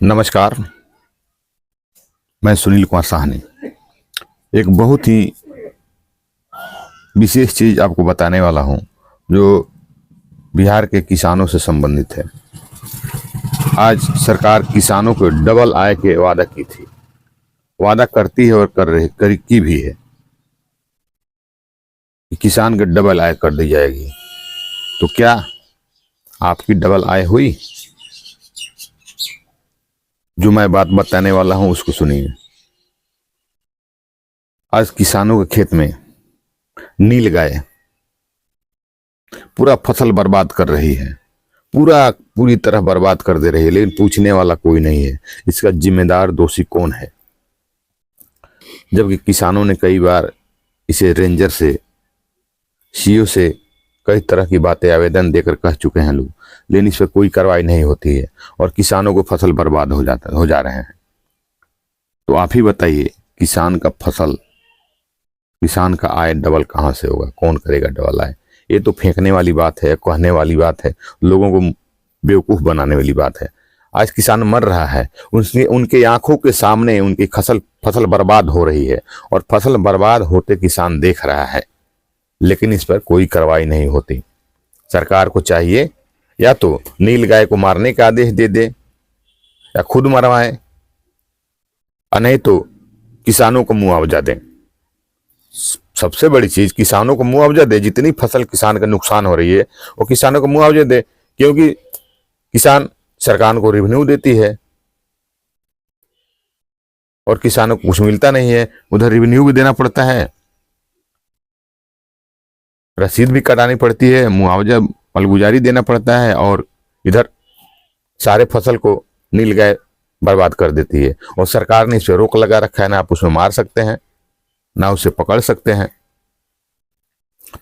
नमस्कार। मैं सुनील कुमार साहनी एक बहुत ही विशेष चीज आपको बताने वाला हूं जो बिहार के किसानों से संबंधित है। आज सरकार किसानों को डबल आय के वादा की थी, वादा करती है और की भी है कि किसान के डबल आय कर दी जाएगी। तो क्या आपकी डबल आय हुई? जो मैं बात बताने वाला हूं उसको सुनिए। आज किसानों के खेत में नील गाय पूरा फसल बर्बाद कर रही है, पूरी तरह बर्बाद कर दे रही है, लेकिन पूछने वाला कोई नहीं है इसका जिम्मेदार दोषी कौन है। जबकि किसानों ने कई बार इसे रेंजर से, सीओ से कई तरह की बातें आवेदन देकर कह चुके हैं लोग, लेकिन इस पर कोई कार्रवाई नहीं होती है और किसानों को फसल बर्बाद हो जा रहे हैं। तो आप ही बताइए, किसान का आय डबल कहां से होगा? कौन करेगा डबल आय? ये तो फेंकने वाली बात है, कहने वाली बात है, लोगों को बेवकूफ बनाने वाली बात है। आज किसान मर रहा है, उनके आंखों के सामने उनकी फसल बर्बाद हो रही है और फसल बर्बाद होते किसान देख रहा है, लेकिन इस पर कोई कार्रवाई नहीं होती। सरकार को चाहिए या तो नील गाय को मारने का आदेश दे दे या खुद मरवाए, और नहीं तो किसानों को मुआवजा दें। सबसे बड़ी चीज, किसानों को मुआवजा दे। जितनी फसल किसान का नुकसान हो रही है वो किसानों को मुआवजा दे, क्योंकि किसान सरकार को रेवेन्यू देती है और किसानों को कुछ मिलता नहीं है, उधर रेवेन्यू भी देना पड़ता है, रसीद भी कटानी पड़ती है, मुआवजा मालगुजारी देना पड़ता है, और इधर सारे फसल को नील गाय बर्बाद कर देती है। और सरकार ने इस पर रोक लगा रखा है, ना आप उसमें मार सकते हैं ना उसे पकड़ सकते हैं।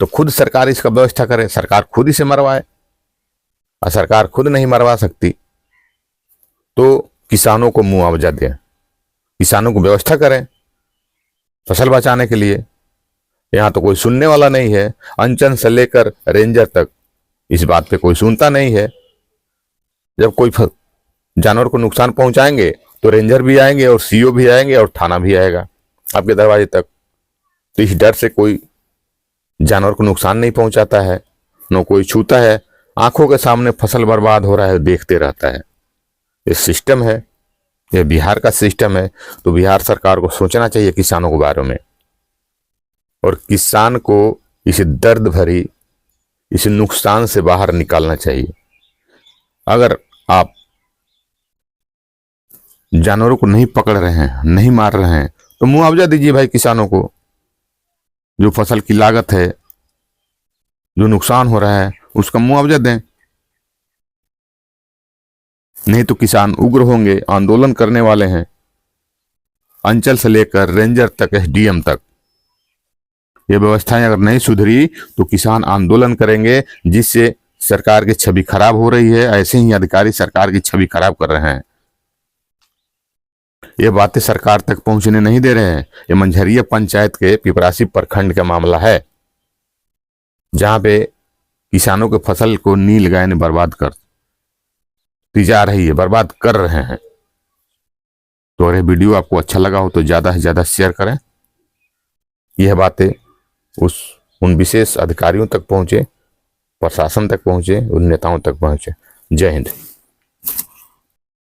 तो खुद सरकार इसका व्यवस्था करे, सरकार खुद इसे मरवाए। और सरकार खुद नहीं मरवा सकती तो किसानों को मुआवजा दें, किसानों को व्यवस्था करें फसल बचाने के लिए। यहां तो कोई सुनने वाला नहीं है, अंचल से लेकर रेंजर तक इस बात पे कोई सुनता नहीं है। जब कोई जानवर को नुकसान पहुंचाएंगे तो रेंजर भी आएंगे और सीओ भी आएंगे और थाना भी आएगा आपके दरवाजे तक। तो इस डर से कोई जानवर को नुकसान नहीं पहुंचाता है, न कोई छूता है। आंखों के सामने फसल बर्बाद हो रहा है, देखते रहता है। ये सिस्टम है, ये बिहार का सिस्टम है। तो बिहार सरकार को सोचना चाहिए किसानों के बारे में, और किसान को इस दर्द भरी, इस नुकसान से बाहर निकालना चाहिए। अगर आप जानवरों को नहीं पकड़ रहे हैं, नहीं मार रहे हैं, तो मुआवजा दीजिए भाई किसानों को। जो फसल की लागत है, जो नुकसान हो रहा है, उसका मुआवजा दें। नहीं तो किसान उग्र होंगे, आंदोलन करने वाले हैं, अंचल से लेकर रेंजर तक, एसडीएम तक। ये व्यवस्थाएं अगर नहीं सुधरी तो किसान आंदोलन करेंगे, जिससे सरकार की छवि खराब हो रही है। ऐसे ही अधिकारी सरकार की छवि खराब कर रहे हैं। ये बातें सरकार तक पहुंचने नहीं दे रहे हैं। ये मंझरिया पंचायत के पिपरासी प्रखंड का मामला है, जहां पे किसानों के फसल को नील गाय ने बर्बाद कर दी जा रही है, बर्बाद कर रहे हैं। तो अगर वीडियो आपको अच्छा लगा हो तो ज्यादा से ज्यादा शेयर करें। यह बातें उन विशेष अधिकारियों तक पहुंचे, प्रशासन तक पहुंचे, उन नेताओं तक पहुंचे। जय हिंद।